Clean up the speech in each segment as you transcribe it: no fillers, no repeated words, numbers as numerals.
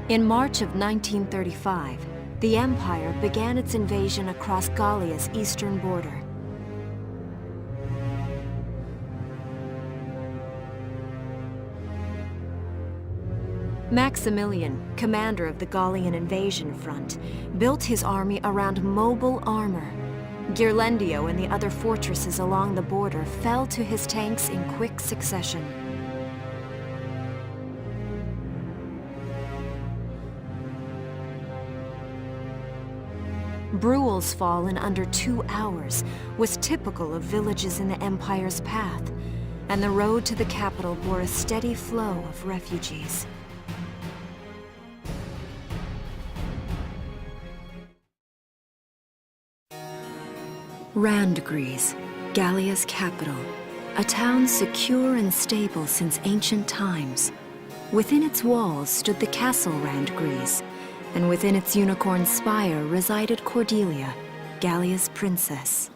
In March of 1935, the Empire began its invasion across Gallia's eastern border. Maximilian, commander of the Gallian invasion front, built his army around mobile armor. Ghirlandaio and the other fortresses along the border fell to his tanks in quick succession. Bruhl's fall in under 2 hours was typical of villages in the Empire's path, and the road to the capital bore a steady flow of refugees. Randgries, Gallia's capital, a town secure and stable since ancient times. Within its walls stood the castle Randgries, and within its unicorn spire resided Cordelia, Gallia's princess.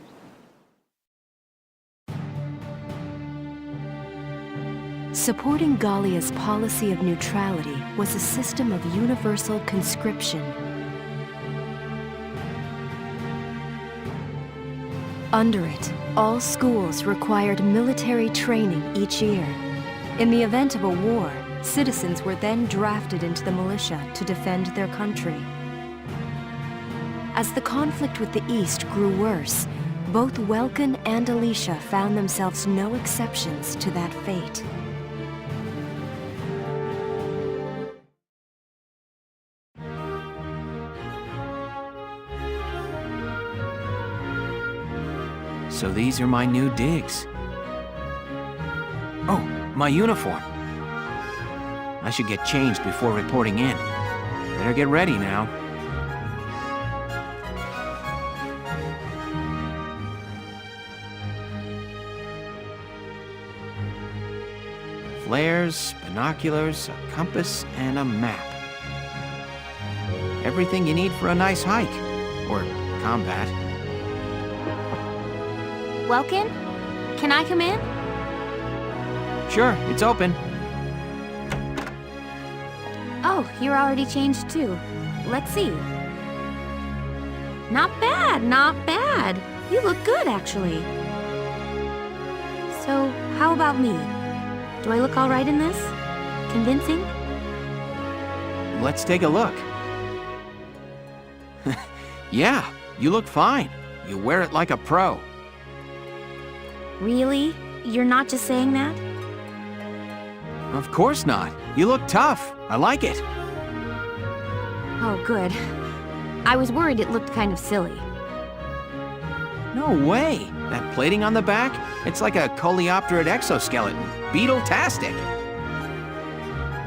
Supporting Gallia's policy of neutrality was a system of universal conscription. Under it, all schools required military training each year. In the event of a war, citizens were then drafted into the militia to defend their country. As the conflict with the East grew worse, both Welkin and Alicia found themselves no exceptions to that fate. So these are my new digs. Oh, my uniform. I should get changed before reporting in. Better get ready now. Flares, binoculars, a compass, and a map. Everything you need for a nice hike. Or combat. Welkin? Can I come in? Sure, it's open. Oh, you're already changed too. Let's see. Not bad, not bad. You look good, actually. So, how about me? Do I look all right in this? Convincing? Let's take a look. Yeah, you look fine. You wear it like a pro. Really? You're not just saying that? Of course not. You look tough. I like it. Oh, good. I was worried it looked kind of silly. No way. That plating on the back? It's like a coleopterate exoskeleton. Beetle-tastic.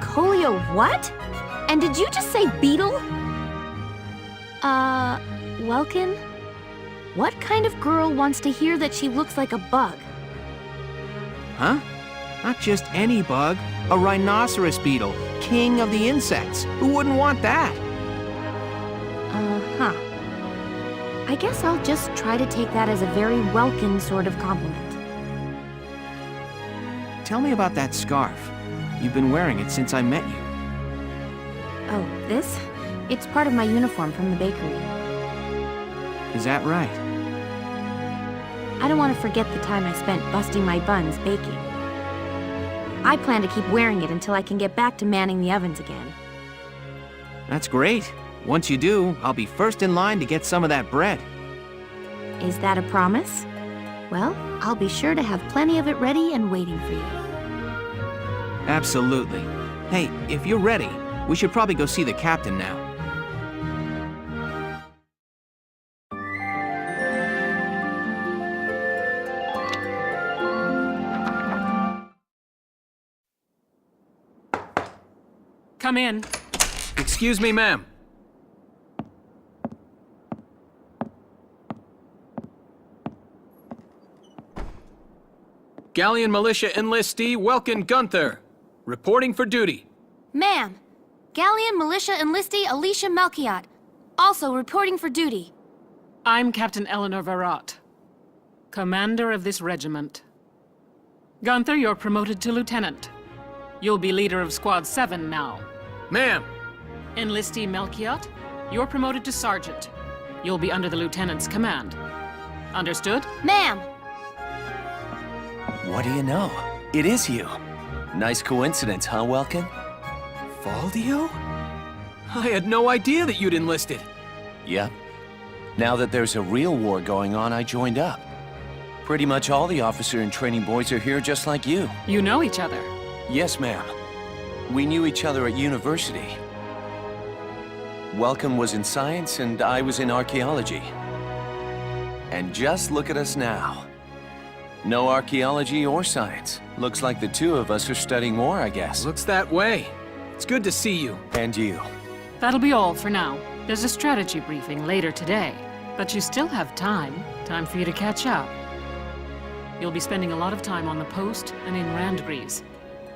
Coleo what? And did you just say beetle? Welkin? What kind of girl wants to hear that she looks like a bug? Huh? Not just any bug. A rhinoceros beetle. King of the insects. Who wouldn't want that? Uh-huh. I guess I'll just try to take that as a very Welkin sort of compliment. Tell me about that scarf. You've been wearing it since I met you. Oh, this? It's part of my uniform from the bakery. Is that right? I don't want to forget the time I spent busting my buns baking. I plan to keep wearing it until I can get back to manning the ovens again. That's great. Once you do, I'll be first in line to get some of that bread. Is that a promise? Well, I'll be sure to have plenty of it ready and waiting for you. Absolutely. Hey, if you're ready, we should probably go see the captain now. Come in. Excuse me, ma'am. Gallian Militia enlistee Welkin Gunther, reporting for duty. Ma'am, Gallian Militia enlistee Alicia Melchiot, also reporting for duty. I'm Captain Eleanor Varrot, commander of this regiment. Gunther, you're promoted to lieutenant. You'll be leader of Squad 7 now. Ma'am, Enlistee Melchiot, you're promoted to sergeant. You'll be under the lieutenant's command. Understood? Ma'am! What do you know? It is you. Nice coincidence, huh, Welkin? Valdio? I had no idea that you'd enlisted. Yep. Now that there's a real war going on, I joined up. Pretty much all the officer and training boys are here just like you. You know each other. Yes, ma'am. We knew each other at university. Welcome was in science and I was in archaeology. And just look at us now. No archaeology or science. Looks like the two of us are studying war, I guess. Looks that way. It's good to see you. And you. That'll be all for now. There's a strategy briefing later today. But you still have time. Time for you to catch up. You'll be spending a lot of time on the post and in Randgrees.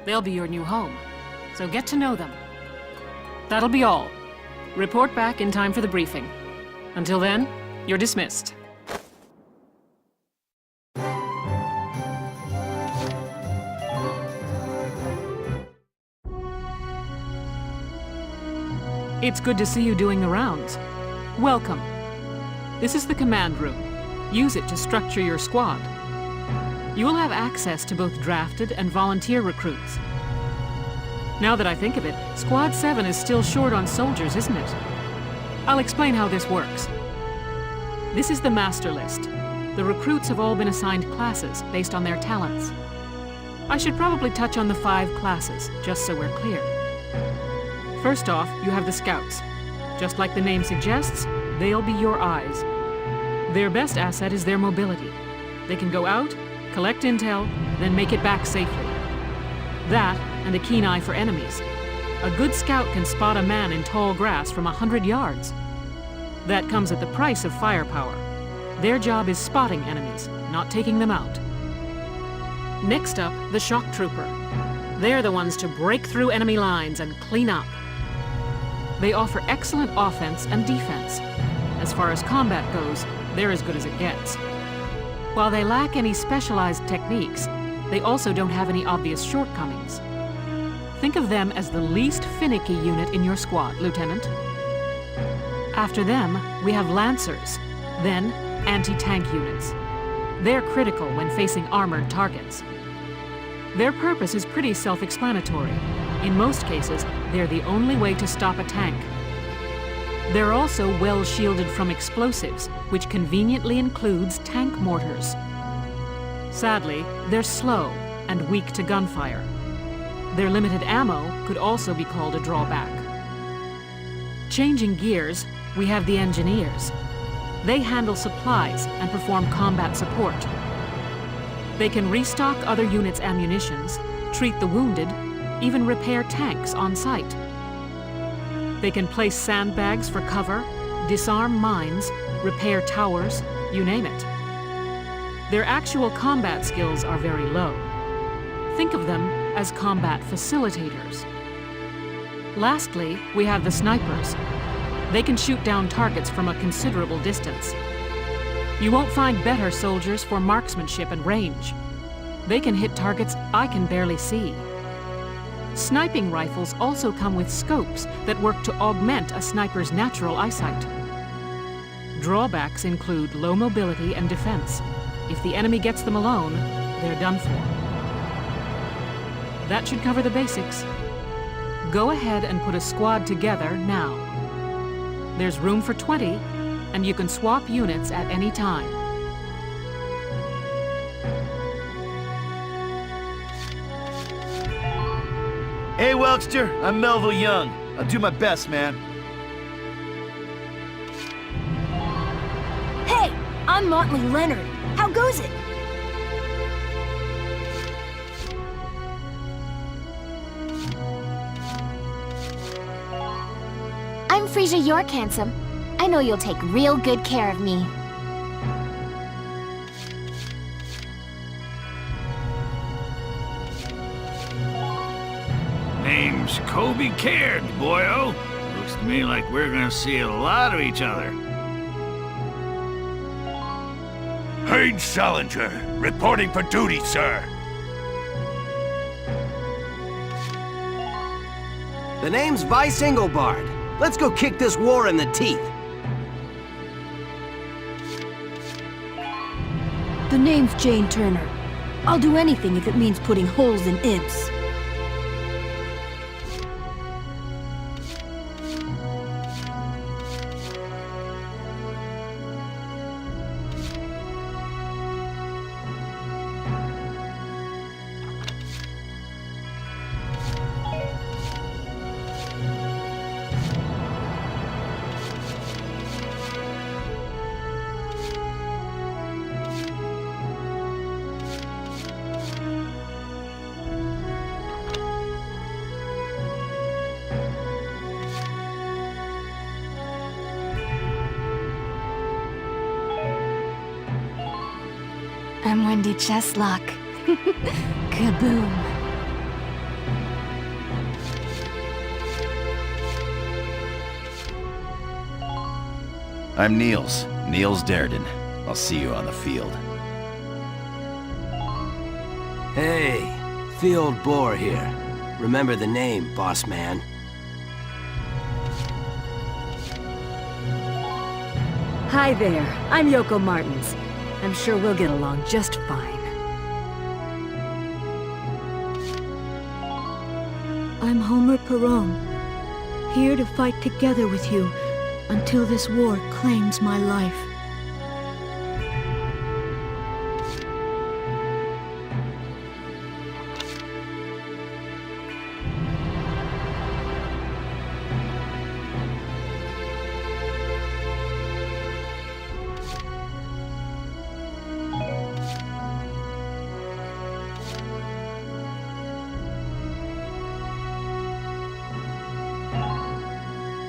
They'll be your new home. So get to know them. That'll be all. Report back in time for the briefing. Until then, you're dismissed. It's good to see you doing the rounds. Welcome. This is the command room. Use it to structure your squad. You will have access to both drafted and volunteer recruits. Now that I think of it, Squad 7 is still short on soldiers, isn't it? I'll explain how this works. This is the master list. The recruits have all been assigned classes based on their talents. I should probably touch on the 5 classes, just so we're clear. First off, you have the scouts. Just like the name suggests, they'll be your eyes. Their best asset is their mobility. They can go out, collect intel, then make it back safely. That, and a keen eye for enemies. A good scout can spot a man in tall grass from 100 yards. That comes at the price of firepower. Their job is spotting enemies, not taking them out. Next up, the shock trooper. They're the ones to break through enemy lines and clean up. They offer excellent offense and defense. As far as combat goes, they're as good as it gets. While they lack any specialized techniques, they also don't have any obvious shortcomings. Think of them as the least finicky unit in your squad, Lieutenant. After them, we have Lancers, then anti-tank units. They're critical when facing armored targets. Their purpose is pretty self-explanatory. In most cases, they're the only way to stop a tank. They're also well shielded from explosives, which conveniently includes tank mortars. Sadly, they're slow and weak to gunfire. Their limited ammo could also be called a drawback. Changing gears, we have the engineers. They handle supplies and perform combat support. They can restock other units' ammunitions, treat the wounded, even repair tanks on site. They can place sandbags for cover, disarm mines, repair towers, you name it. Their actual combat skills are very low. Think of them as combat facilitators. Lastly, we have the snipers. They can shoot down targets from a considerable distance. You won't find better soldiers for marksmanship and range. They can hit targets I can barely see. Sniping rifles also come with scopes that work to augment a sniper's natural eyesight. Drawbacks include low mobility and defense. If the enemy gets them alone, they're done for. That should cover the basics. Go ahead and put a squad together now. There's room for 20, and you can swap units at any time. Hey, Welkster, I'm Melville Young. I'll do my best, man. Hey, I'm Motley Leonard. How goes it? I'm Frisia York, handsome. I know you'll take real good care of me. Name's Kobe Caird, boyo. Looks to me like we're gonna see a lot of each other. Haynes Salinger, reporting for duty, sir. The name's Vice Engelbard. Let's go kick this war in the teeth. The name's Jane Turner. I'll do anything if it means putting holes in imps. I'm Wendy Cheslock. Kaboom. I'm Niels Darden. I'll see you on the field. Hey, Field Boar here. Remember the name, boss man. Hi there, I'm Yoko Martins. I'm sure we'll get along just fine. I'm Homer Perone, here to fight together with you until this war claims my life.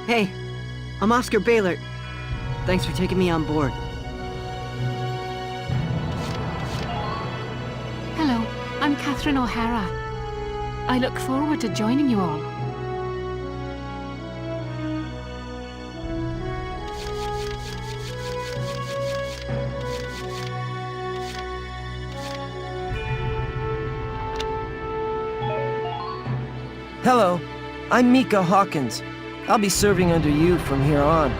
Hey, I'm Oscar Baylor. Thanks for taking me on board. Hello, I'm Catherine O'Hara. I look forward to joining you all. Hello, I'm Mika Hawkins. I'll be serving under you from here on.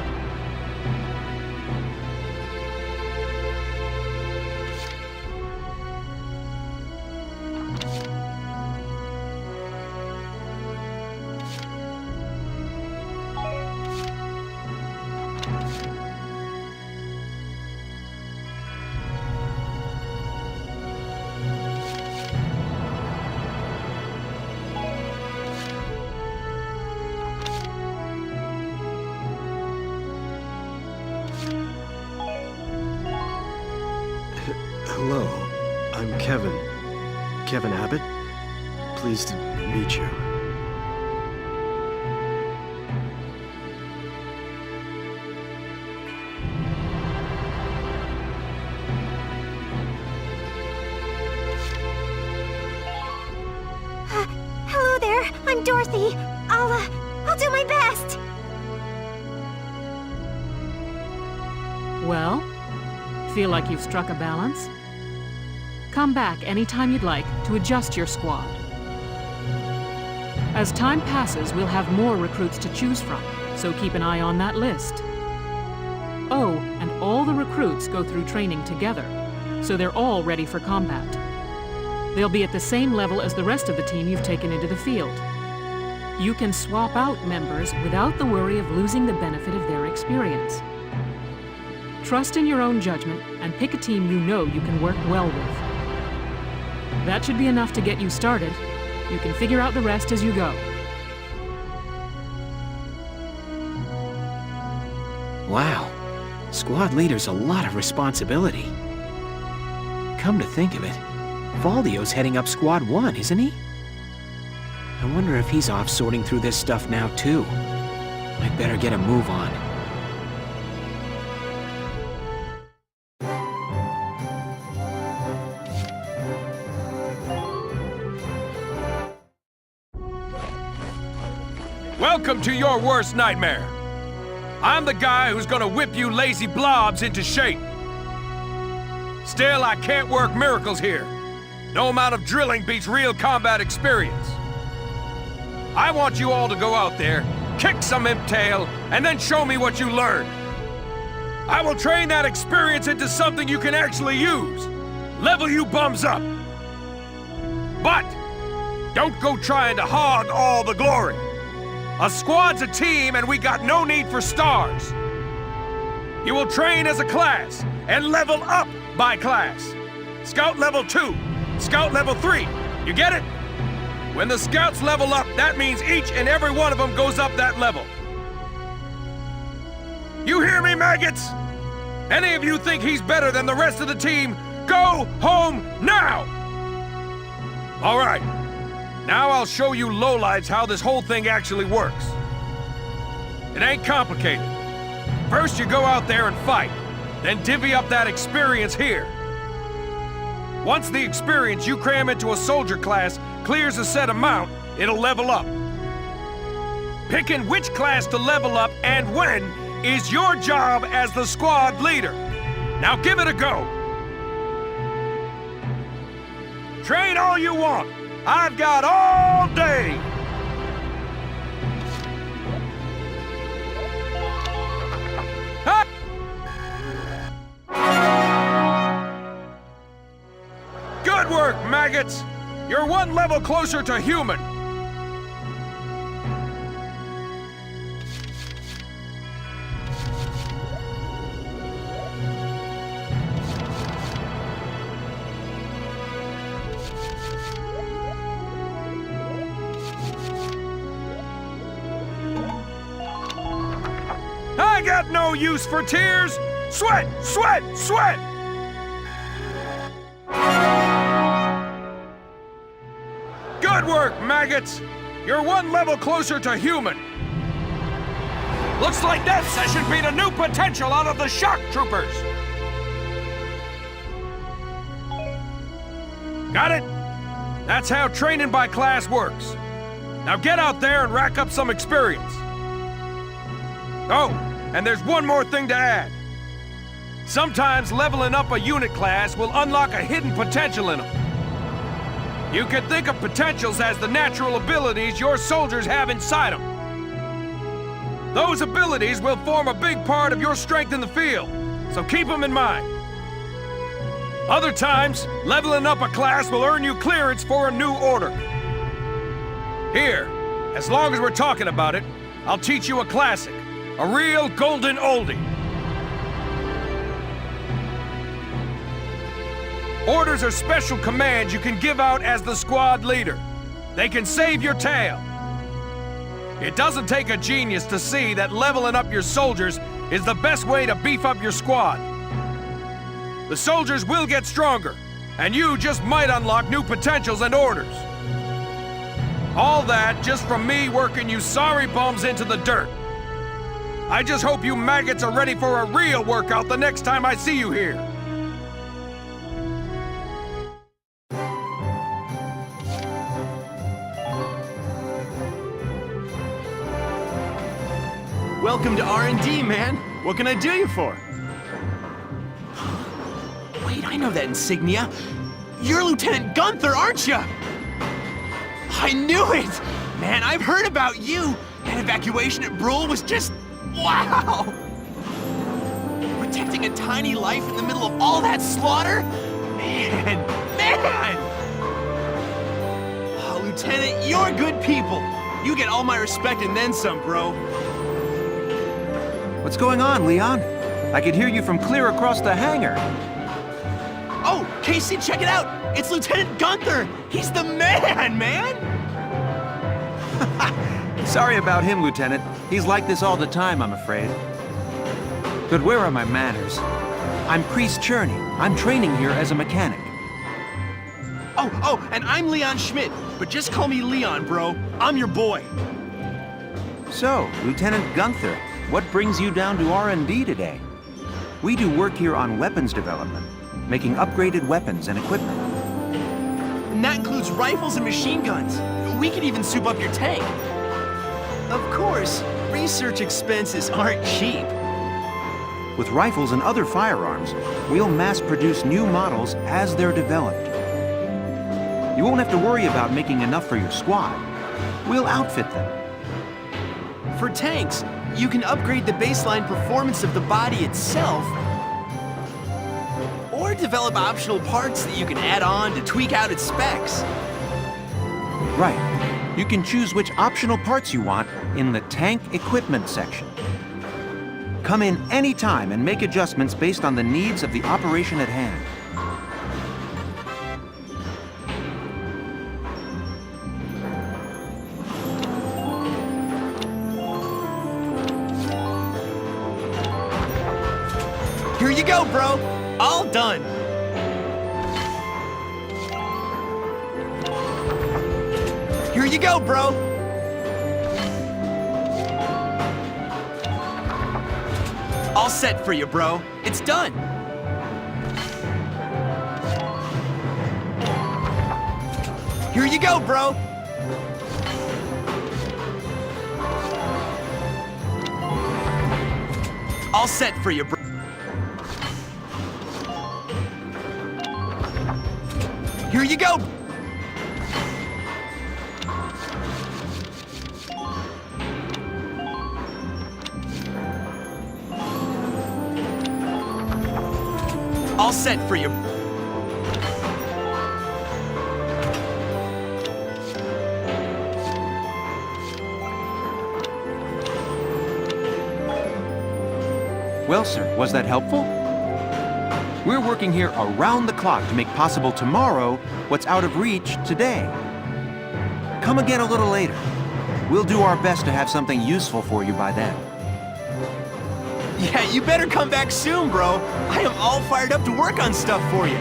Hello, I'm Kevin. Kevin Abbott. Pleased to meet you. Hello there, I'm Dorothy. I'll do my best. Well, feel like you've struck a balance? Come back anytime you'd like to adjust your squad. As time passes, we'll have more recruits to choose from, so keep an eye on that list. Oh, and all the recruits go through training together, so they're all ready for combat. They'll be at the same level as the rest of the team you've taken into the field. You can swap out members without the worry of losing the benefit of their experience. Trust in your own judgment and pick a team you know you can work well with. That should be enough to get you started. You can figure out the rest as you go. Wow. Squad leader's a lot of responsibility. Come to think of it, Valdio's heading up Squad 1, isn't he? I wonder if he's off sorting through this stuff now, too. I'd better get a move on. Welcome to your worst nightmare. I'm the guy who's gonna whip you lazy blobs into shape. Still, I can't work miracles here. No amount of drilling beats real combat experience. I want you all to go out there kick some imp tail, and then show me what you learned. I will train that experience into something you can actually use. Level you bums up. But don't go trying to hog all the glory. A squad's a team, and we got no need for stars. You will train as a class and level up by class. Scout level 2, Scout level 3. You get it? When the scouts level up, that means each and every one of them goes up that level. You hear me, maggots? Any of you think he's better than the rest of the team, go home now! All right, now I'll show you lowlives how this whole thing actually works. It ain't complicated. First you go out there and fight, then divvy up that experience here. Once the experience you cram into a soldier class clears a set amount, it'll level up. Picking which class to level up and when is your job as the squad leader. Now give it a go. Train all you want. I've got all day. Good work, maggots! You're one level closer to human. I got no use for tears! Sweat, sweat, sweat! Good work, maggots! You're one level closer to human. Looks like that session beat a new potential out of the shock troopers. Got it? That's how training by class works. Now get out there and rack up some experience. Oh, and there's one more thing to add. Sometimes leveling up a unit class will unlock a hidden potential in them. You can think of potentials as the natural abilities your soldiers have inside them. Those abilities will form a big part of your strength in the field, so keep them in mind. Other times, leveling up a class will earn you clearance for a new order. Here, as long as we're talking about it, I'll teach you a classic, a real golden oldie. Orders are special commands you can give out as the squad leader. They can save your tail. It doesn't take a genius to see that leveling up your soldiers is the best way to beef up your squad. The soldiers will get stronger, and you just might unlock new potentials and orders. All that just from me working you sorry bums into the dirt. I just hope you maggots are ready for a real workout the next time I see you here. Welcome to R&D, man. What can I do you for? Wait, I know that insignia. You're Lieutenant Gunther, aren't you? I knew it! Man, I've heard about you. That evacuation at Brule was just... wow! Protecting a tiny life in the middle of all that slaughter? Man! Oh, Lieutenant, you're good people. You get all my respect and then some, bro. What's going on, Leon? I could hear you from clear across the hangar. Oh, Casey, check it out! It's Lieutenant Gunther! He's the man! Sorry about him, Lieutenant. He's like this all the time, I'm afraid. But where are my manners? I'm Priest Cherney. I'm training here as a mechanic. Oh, and I'm Leon Schmidt, but just call me Leon, bro. I'm your boy. So, Lieutenant Gunther, what brings you down to R&D today? We do work here on weapons development, making upgraded weapons and equipment. And that includes rifles and machine guns. We could even soup up your tank. Of course, research expenses aren't cheap. With rifles and other firearms, we'll mass-produce new models as they're developed. You won't have to worry about making enough for your squad. We'll outfit them. For tanks, you can upgrade the baseline performance of the body itself, or develop optional parts that you can add on to tweak out its specs. Right. You can choose which optional parts you want in the tank equipment section. Come in anytime and make adjustments based on the needs of the operation at hand. Here you go, bro. All done. Here you go, bro. All set for you, bro. It's done. Here you go, bro. All set for you, bro. Here you go! All set for you. Well, sir, was that helpful? We're working here around the clock to make possible tomorrow what's out of reach today. Come again a little later. We'll do our best to have something useful for you by then. Yeah, you better come back soon, bro. I am all fired up to work on stuff for you.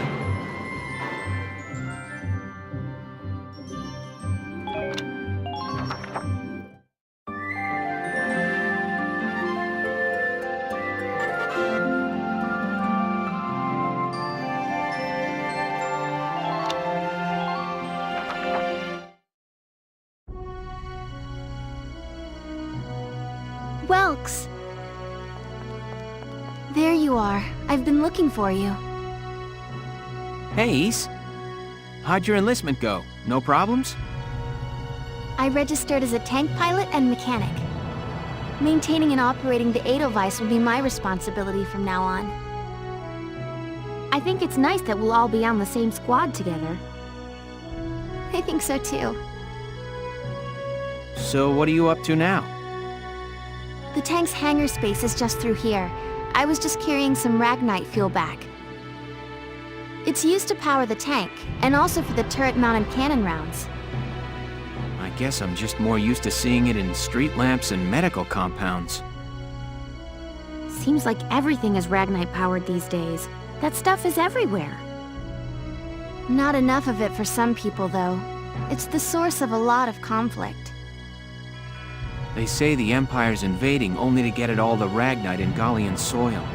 Welks! There you are. I've been looking for you. Hey, Ys. How'd your enlistment go? No problems? I registered as a tank pilot and mechanic. Maintaining and operating the Edelweiss will be my responsibility from now on. I think it's nice that we'll all be on the same squad together. I think so too. So what are you up to now? The tank's hangar space is just through here. I was just carrying some Ragnite fuel back. It's used to power the tank, and also for the turret-mounted cannon rounds. I guess I'm just more used to seeing it in street lamps and medical compounds. Seems like everything is Ragnite-powered these days. That stuff is everywhere. Not enough of it for some people, though. It's the source of a lot of conflict. They say the Empire's invading only to get at all the Ragnite in Gallian soil.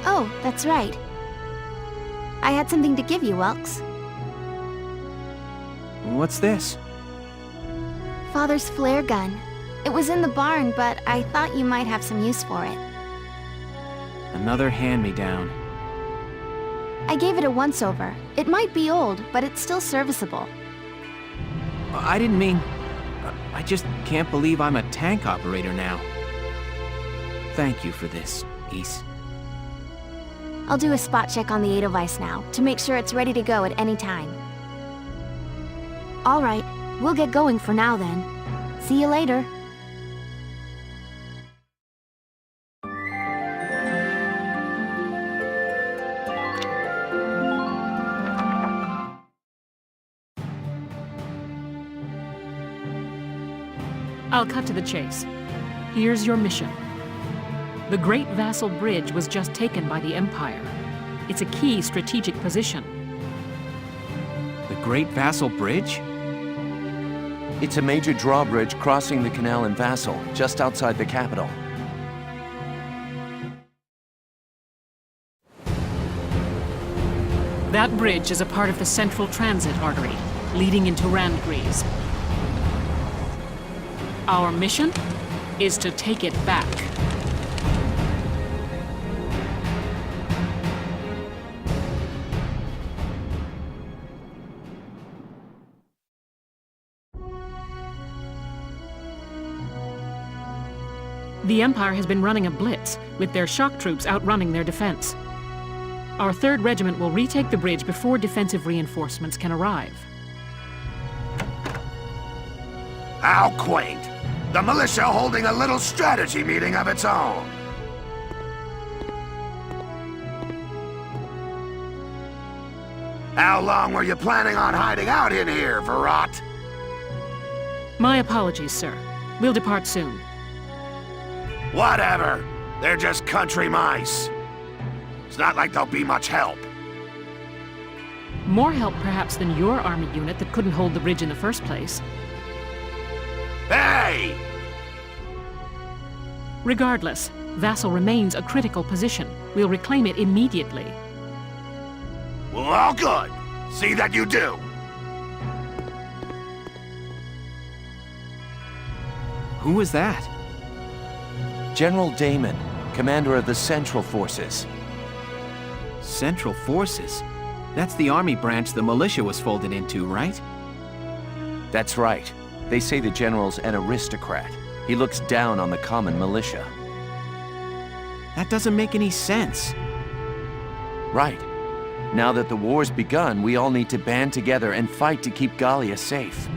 Oh, that's right. I had something to give you, Welks. What's this? Father's flare gun. It was in the barn, but I thought you might have some use for it. Another hand-me-down. I gave it a once-over. It might be old, but it's still serviceable. I didn't mean... I just can't believe I'm a tank operator now. Thank you for this, Ys. I'll do a spot check on the Edelweiss now, to make sure it's ready to go at any time. All right, we'll get going for now then. See you later. I'll cut to the chase. Here's your mission. The Great Vasel Bridge was just taken by the Empire. It's a key strategic position. The Great Vasel Bridge? It's a major drawbridge crossing the canal in Vasel, just outside the capital. That bridge is a part of the central transit artery, leading into Randgries. Our mission is to take it back. The Empire has been running a blitz, with their shock troops outrunning their defense. Our 3rd Regiment will retake the bridge before defensive reinforcements can arrive. How quaint. The militia holding a little strategy meeting of its own. How long were you planning on hiding out in here, Verrot? My apologies, sir. We'll depart soon. Whatever. They're just country mice. It's not like they'll be much help. More help, perhaps, than your army unit that couldn't hold the bridge in the first place. Hey! Regardless, Vasel remains a critical position. We'll reclaim it immediately. Well, all good. See that you do. Who was that? General Damon, commander of the Central Forces. Central Forces? That's the army branch the militia was folded into, right? That's right. They say the general's an aristocrat. He looks down on the common militia. That doesn't make any sense. Right. Now that the war's begun, we all need to band together and fight to keep Gallia safe.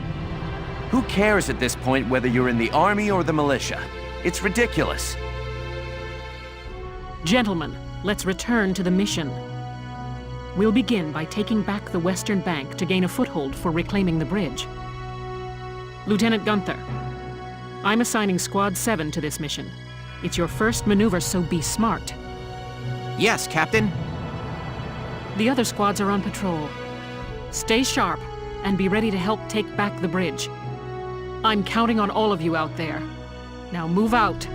Who cares at this point whether you're in the army or the militia? It's ridiculous. Gentlemen, let's return to the mission. We'll begin by taking back the western bank to gain a foothold for reclaiming the bridge. Lieutenant Gunther, I'm assigning Squad 7 to this mission. It's your first maneuver, so be smart. Yes, Captain. The other squads are on patrol. Stay sharp and be ready to help take back the bridge. I'm counting on all of you out there. Now move out.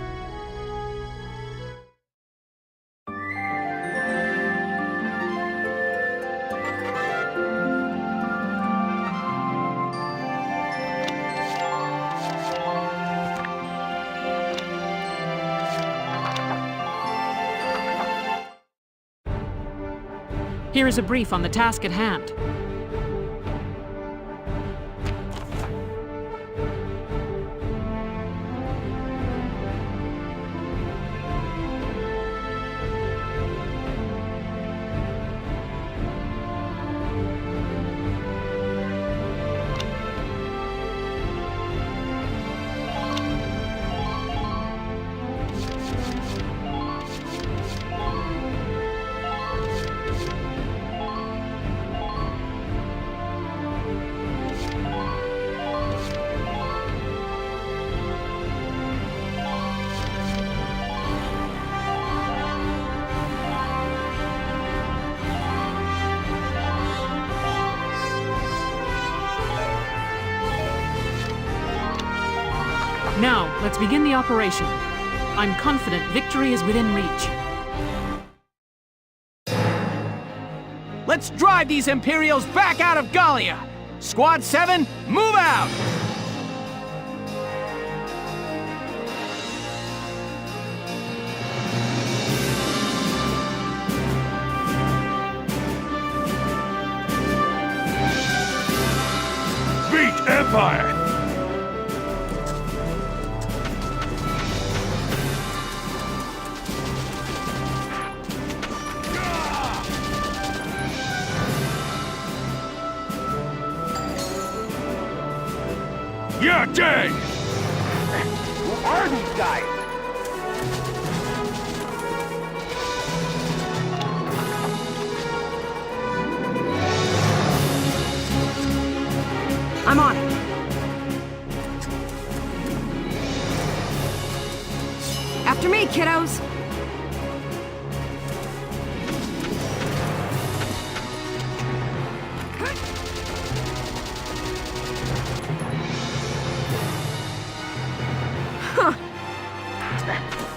Here is a brief on the task at hand. Now, let's begin the operation. I'm confident victory is within reach. Let's drive these Imperials back out of Gallia! Squad 7, move out! Beat Empire! You're dead! Who are these guys? I'm on it. After me, kiddos!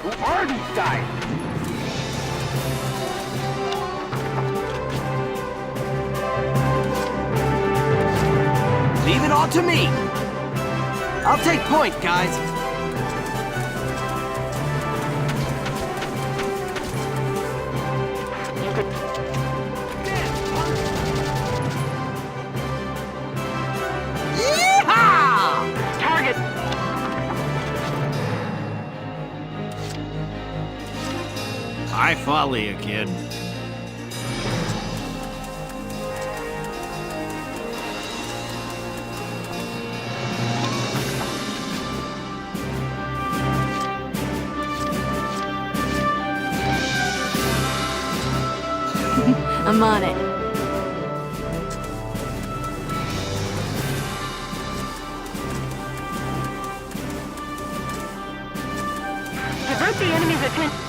Who are these guys? Leave it all to me. I'll take point, guys. Yeehaw! Target! I follow you, kid. I'm on it. Divert the enemy's attention.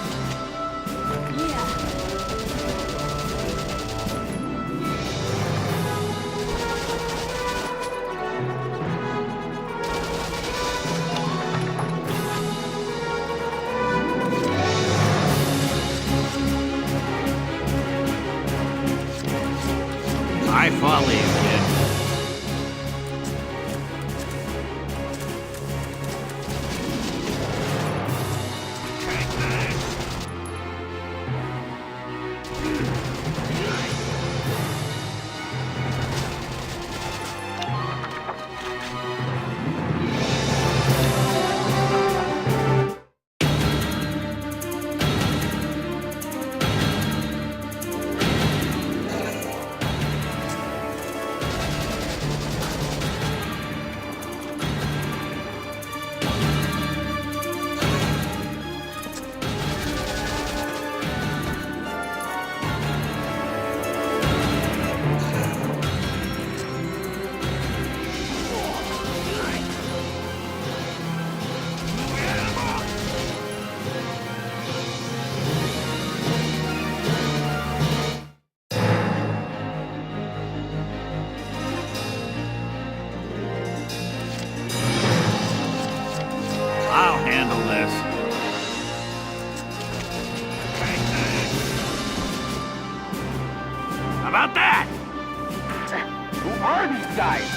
I follow you, kid. I'll handle this. How about that? Who are these guys?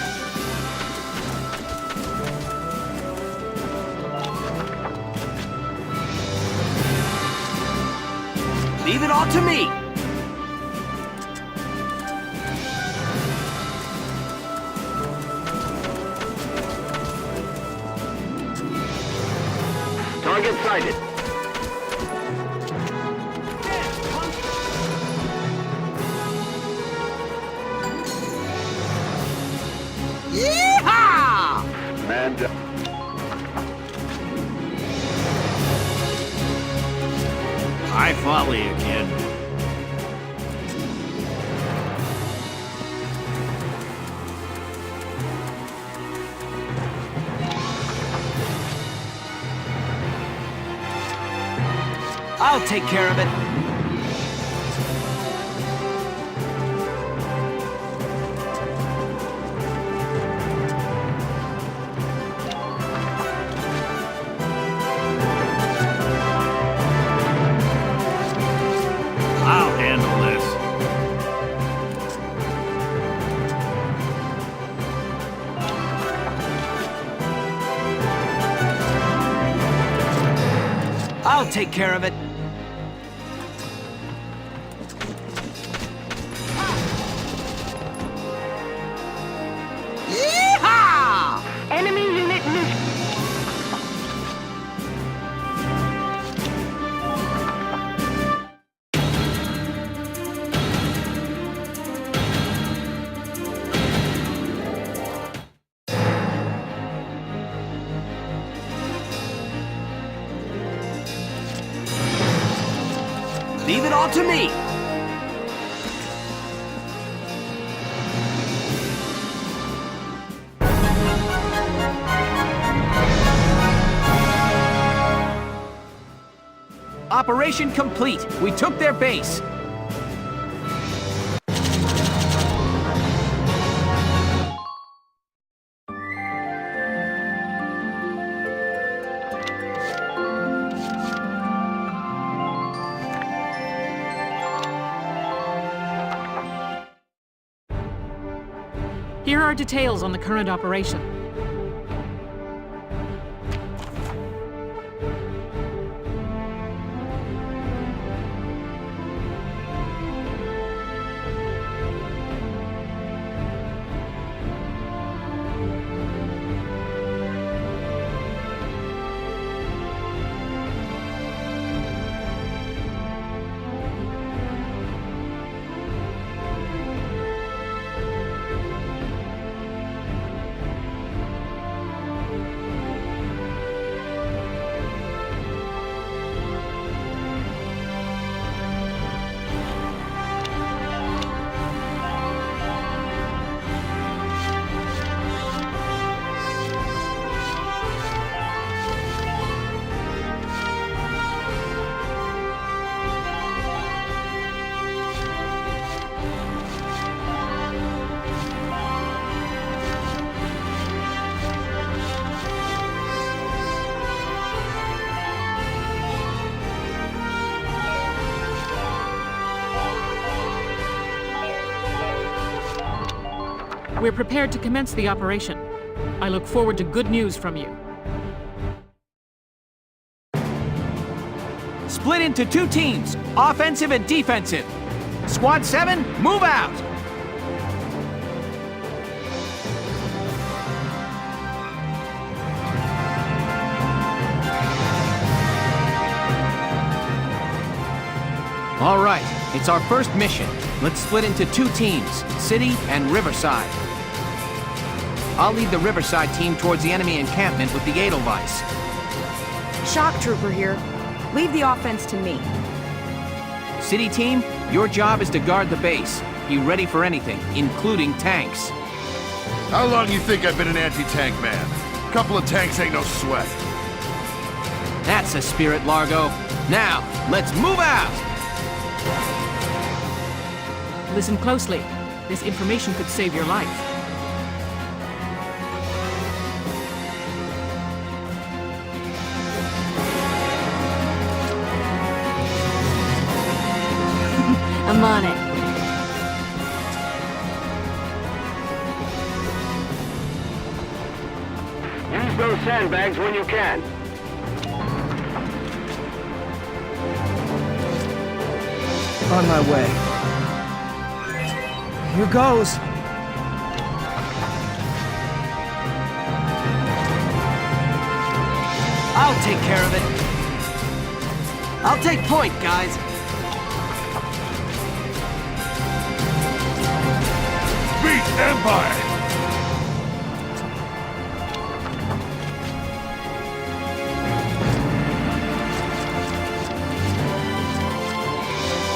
Leave it all to me! Target sighted. Yeehaw! Man down. I follow you, kid. I'll take care of it. I'll handle this. I'll take care of it. Yeehaw! Enemy unit neutral. Leave it all to me. Operation complete. We took their base. Here are details on the current operation. We're prepared to commence the operation. I look forward to good news from you. Split into 2 teams, offensive and defensive. Squad 7, move out! All right, it's our first mission. Let's split into 2 teams, City and Riverside. I'll lead the Riverside team towards the enemy encampment with the Edelweiss. Shock Trooper here. Leave the offense to me. City team, your job is to guard the base. Be ready for anything, including tanks. How long you think I've been an anti-tank man? Couple of tanks ain't no sweat. That's the spirit, Largo. Now, let's move out! Listen closely. This information could save your life. I'm on it. Use those sandbags when you can. On my way. Here goes. I'll take care of it. I'll take point, guys. Beat Empire!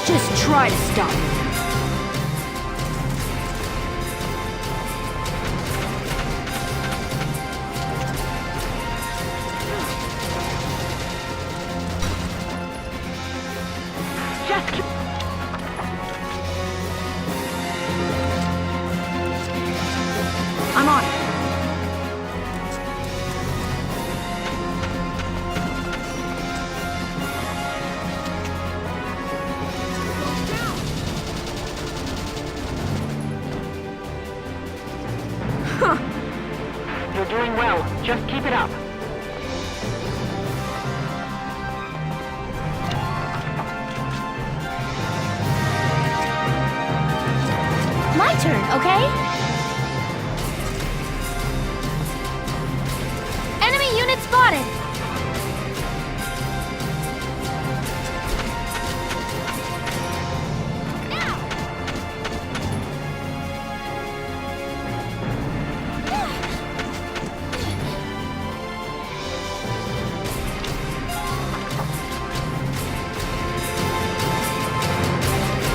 Just try to stop me. I'm on it. You're doing well. Just keep it up. My turn, okay? Enemy unit spotted!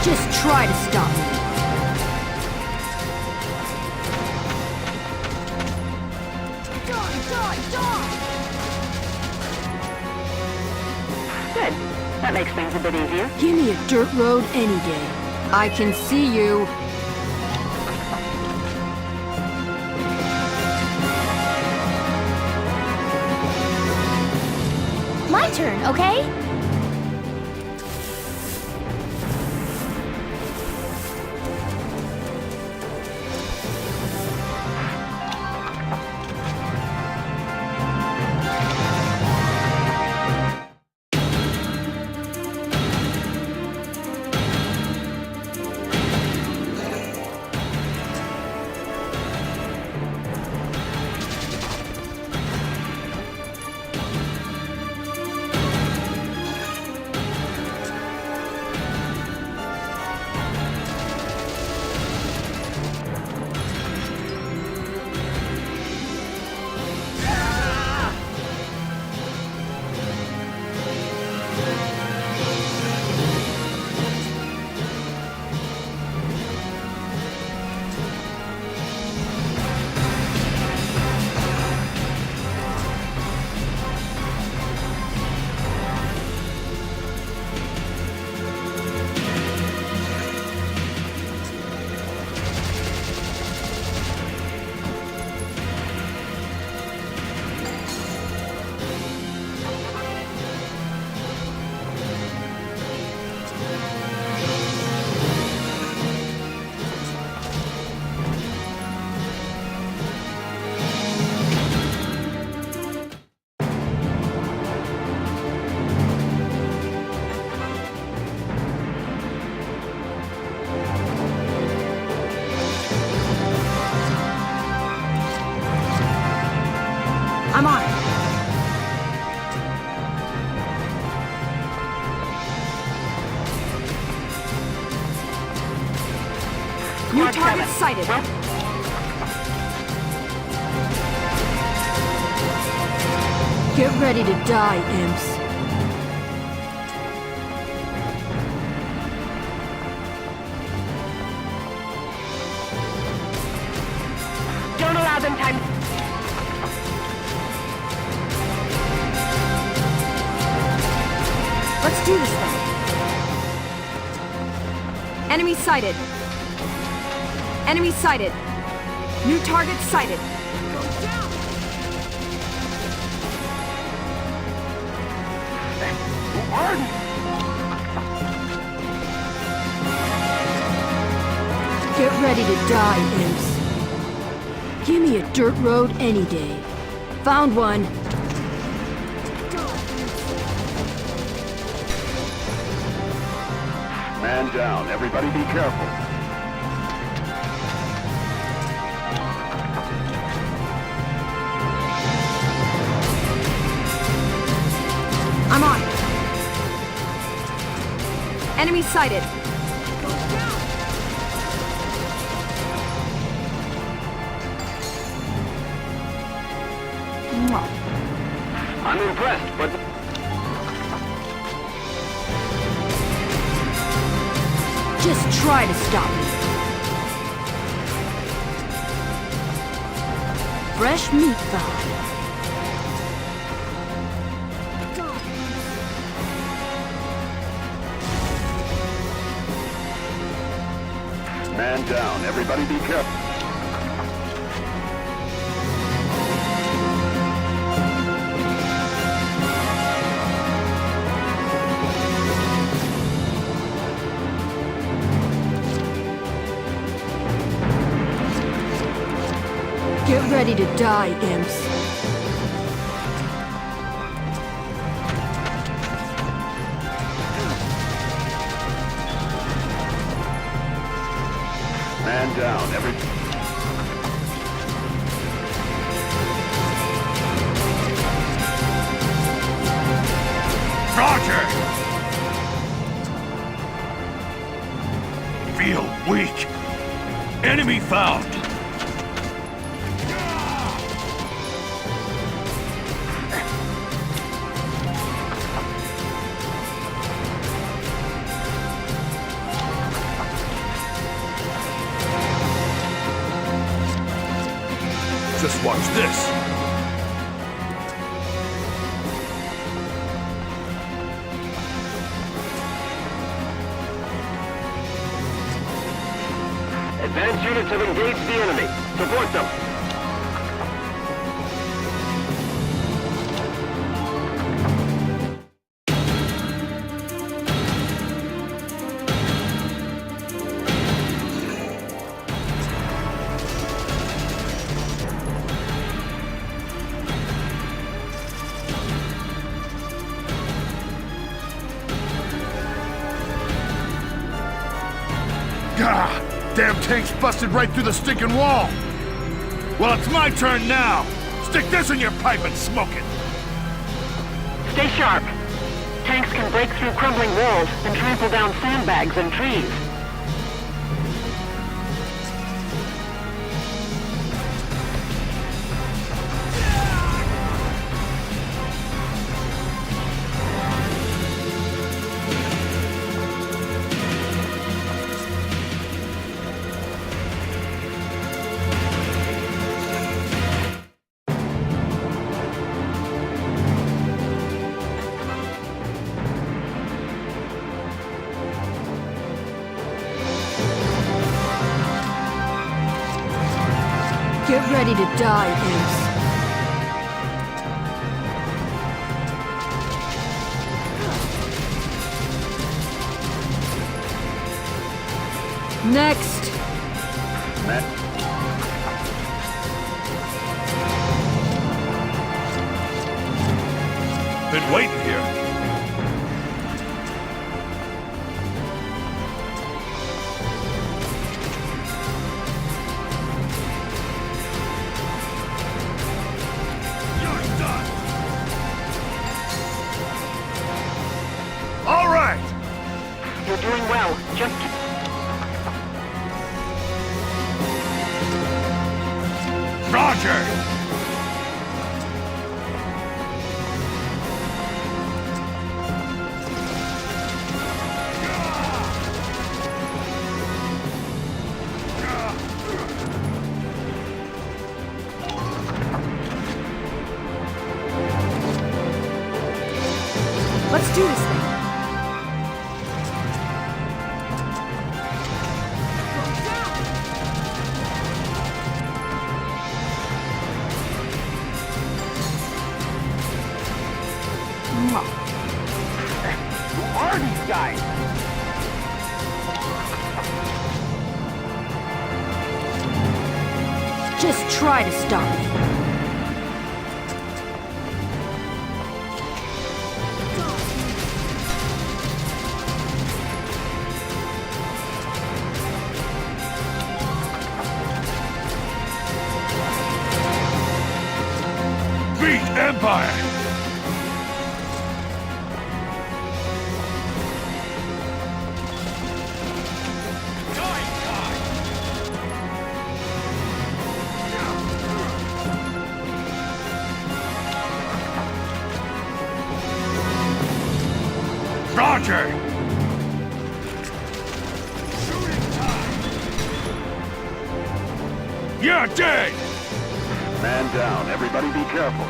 Just try to stop me. Good. That makes things a bit easier. Give me a dirt road any day. I can see you. My turn, okay? New Squad target 7. sighted. Get ready to die, imps. Don't allow them time. Let's do this then. Enemy sighted. Enemy sighted. New target sighted. Get ready to die, imps. Give me a dirt road any day. Found one. Man down. Everybody be careful. I'm on it. Enemy sighted. I'm impressed, but... Just try to stop me. Fresh meat found. Man down. Everybody be careful. Get ready to die, imps. Man down. Roger! Feel weak. Enemy found. Just watch this. Advanced units have engaged the enemy. Support them. Gah! Damn tank's busted right through the stinking wall! Well, it's my turn now! Stick this in your pipe and smoke it! Stay sharp. Tanks can break through crumbling walls and trample down sandbags and trees. Get ready to die, imps. Next! Been waiting here. You're doing well. Just Roger! Let's do this thing. Who are these guys? Just try to stop me. Beat Empire! Roger! You're dead! Man down. Everybody be careful.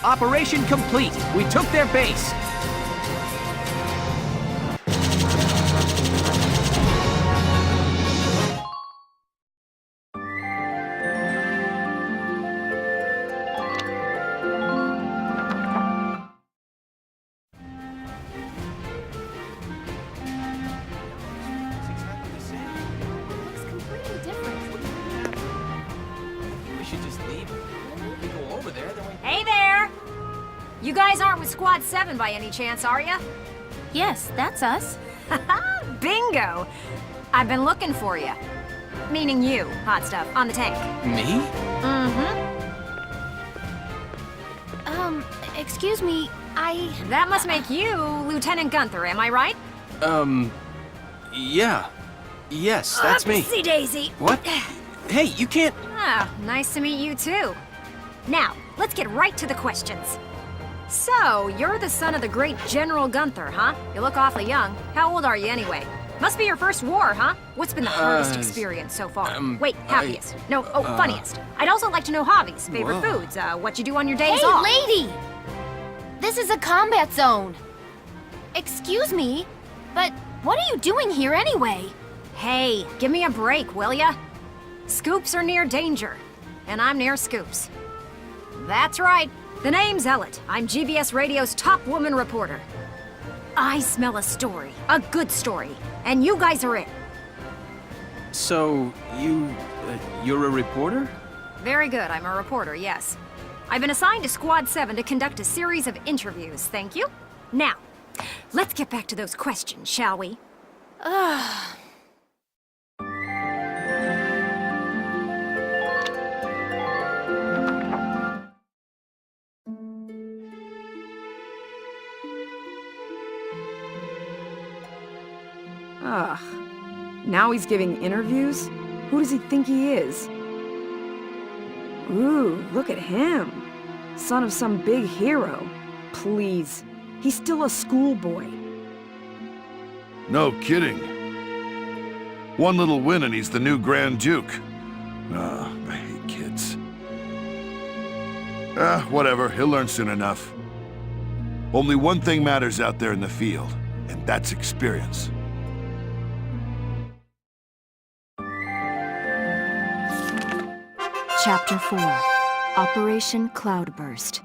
Operation complete. We took their base. Hey there! You guys aren't with Squad 7 by any chance, are ya? Yes, that's us. Bingo! I've been looking for you. Meaning you, hot stuff, on the tank. Me? Excuse me, That must make you Lieutenant Gunther, am I right? Yeah. Yes, that's me. Oopsie daisy. What? Hey, you can't... Ah, nice to meet you too. Now, let's get right to the questions. So, you're the son of the great General Gunther, huh? You look awfully young. How old are you anyway? Must be your first war, huh? What's been the hardest experience so far? Wait, happiest. Funniest. I'd also like to know hobbies, favorite foods, what you do on your days off. Hey, lady! This is a combat zone. Excuse me, but what are you doing here anyway? Hey, give me a break, will ya? Scoops are near danger, and I'm near scoops. That's right. The name's Ellet. I'm GBS Radio's top woman reporter. I smell a story, a good story, and you guys are it. So, you're a reporter? Very good, I'm a reporter, yes. I've been assigned to Squad 7 to conduct a series of interviews, thank you. Now, let's get back to those questions, shall we? Ugh. Now he's giving interviews? Who does he think he is? Ooh, look at him. Son of some big hero. Please. He's still a schoolboy. No kidding. One little win and he's the new Grand Duke. I hate kids. Whatever. He'll learn soon enough. Only one thing matters out there in the field, and that's experience. Chapter 4, Operation Cloudburst.